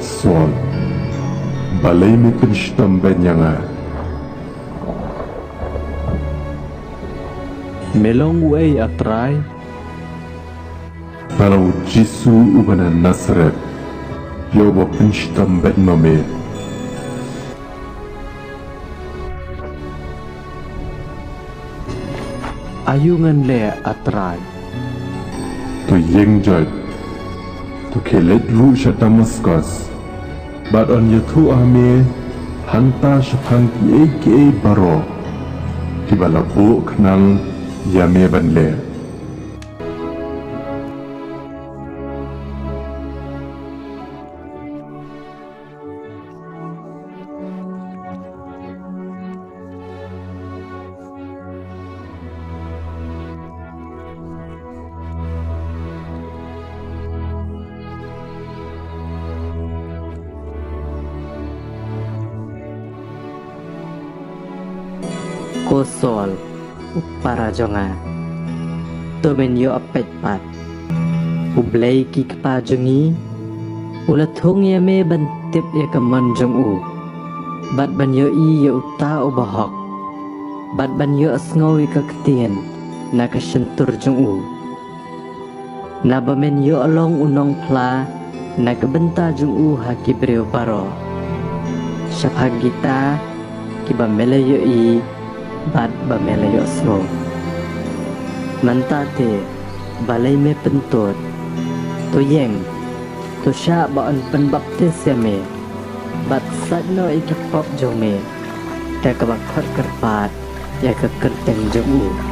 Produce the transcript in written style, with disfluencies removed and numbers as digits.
Saul, balei me pynshitombeiñ melong uei a Trai, baroh U Jisu ubana Nasaret, yobo pynshitombeiñ me. ayungan le a Trai, To jingshai, to Lynti Sha Damaskos, but on ïathuh hanta shaphang ki baroh, di balabo knang yame banle. Ko Saul para jonga to men yo apet pat u Blei ki kpa jongi ula thong ya me ban tip ya kaman jong u bat ban yo I ya uta U Bahok bat ban yo ïohsngew ka Ktien na ka shentur jong u na ba men yo along unong pla na ka benta jong u ha ki baroh shaphang kita ki ba mele yo I bat ba mele ïohsngew mantate balei me pentut to yeng to sha ba an pen baptis ya me bat sat no ikapop jong me ta ka ba khot karpat ya ka kyndit jong u